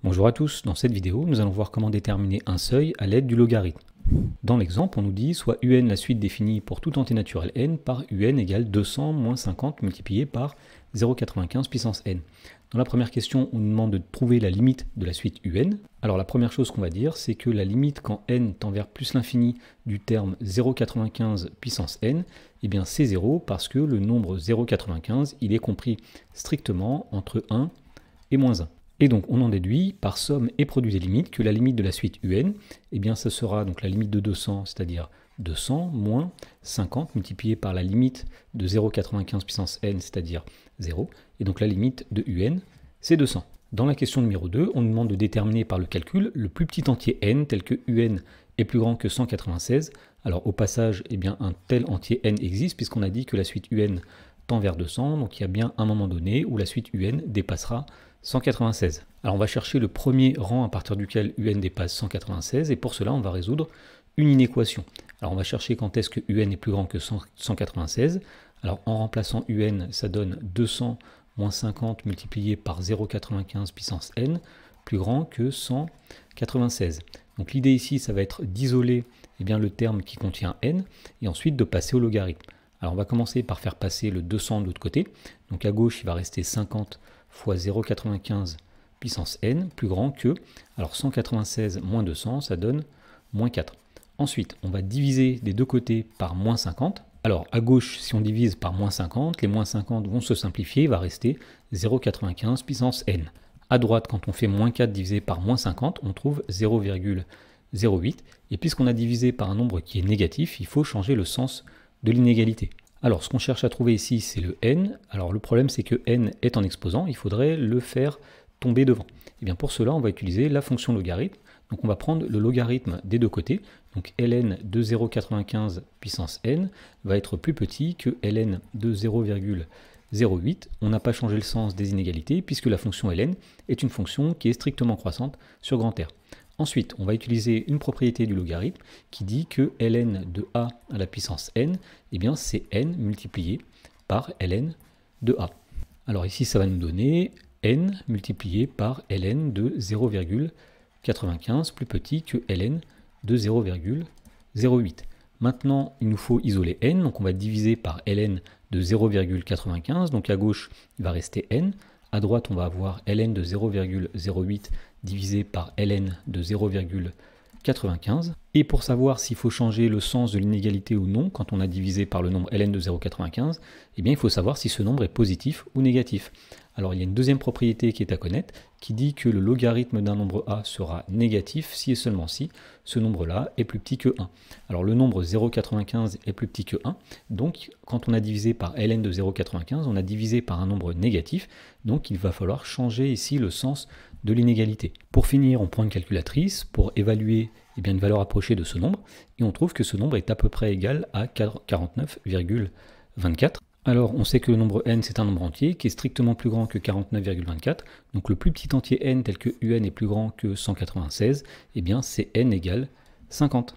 Bonjour à tous, dans cette vidéo, nous allons voir comment déterminer un seuil à l'aide du logarithme. Dans l'exemple, on nous dit soit un la suite définie pour tout entier naturel n par un égale 200 moins 50 multiplié par 0,95 puissance n. Dans la première question, on nous demande de trouver la limite de la suite un. Alors la première chose qu'on va dire, c'est que la limite quand n tend vers plus l'infini du terme 0,95 puissance n, eh bien c'est 0 parce que le nombre 0,95, il est compris strictement entre 1 et moins 1. Et donc on en déduit par somme et produit des limites que la limite de la suite un, eh bien ça sera donc la limite de 200, c'est-à-dire 200 moins 50 multiplié par la limite de 0,95 puissance n, c'est-à-dire 0. Et donc la limite de un, c'est 200. Dans la question numéro 2, on nous demande de déterminer par le calcul le plus petit entier n tel que un est plus grand que 196. Alors au passage, eh bien, un tel entier n existe puisqu'on a dit que la suite un tend vers 200, donc il y a bien un moment donné où la suite un dépassera 196. Alors on va chercher le premier rang à partir duquel un dépasse 196 et pour cela on va résoudre une inéquation. Alors on va chercher quand est-ce que un est plus grand que 196. Alors en remplaçant un, ça donne 200 moins 50 multiplié par 0,95 puissance n plus grand que 196. Donc l'idée ici, ça va être d'isoler le terme qui contient n et ensuite de passer au logarithme. Alors on va commencer par faire passer le 200 de l'autre côté. Donc à gauche, il va rester 50 fois 0,95 puissance n plus grand que, alors 196 moins 200, ça donne moins 4. Ensuite, on va diviser des deux côtés par moins 50. Alors à gauche, si on divise par moins 50, les moins 50 vont se simplifier, il va rester 0,95 puissance n. À droite, quand on fait moins 4 divisé par moins 50, on trouve 0,08. Et puisqu'on a divisé par un nombre qui est négatif, il faut changer le sens de l'inégalité. Alors ce qu'on cherche à trouver ici, c'est le n. Alors le problème, c'est que n est en exposant, il faudrait le faire tomber devant. Et bien pour cela, on va utiliser la fonction logarithme. Donc on va prendre le logarithme des deux côtés. Donc ln de 0,95 puissance n va être plus petit que ln de 0,08. On n'a pas changé le sens des inégalités puisque la fonction ln est une fonction qui est strictement croissante sur grand R. Ensuite, on va utiliser une propriété du logarithme qui dit que ln de a à la puissance n, eh bien c'est n multiplié par ln de a. Alors ici, ça va nous donner n multiplié par ln de 0,95 plus petit que ln de 0,08. Maintenant, il nous faut isoler n, donc on va diviser par ln de 0,95, donc à gauche, il va rester n. À droite, on va avoir ln de 0,08 divisé par ln de 0,95. Et pour savoir s'il faut changer le sens de l'inégalité ou non, quand on a divisé par le nombre ln de 0,95, eh bien il faut savoir si ce nombre est positif ou négatif. Alors il y a une deuxième propriété qui est à connaître, qui dit que le logarithme d'un nombre a sera négatif si et seulement si ce nombre-là est plus petit que 1. Alors le nombre 0,95 est plus petit que 1, donc quand on a divisé par ln de 0,95, on a divisé par un nombre négatif, donc il va falloir changer ici le sens de l'inégalité. Pour finir, on prend une calculatrice pour évaluer une valeur approchée de ce nombre, et on trouve que ce nombre est à peu près égal à 49,24. Alors, on sait que le nombre n, c'est un nombre entier qui est strictement plus grand que 49,24. Donc, le plus petit entier n tel que un est plus grand que 196, eh bien, c'est n égale 50.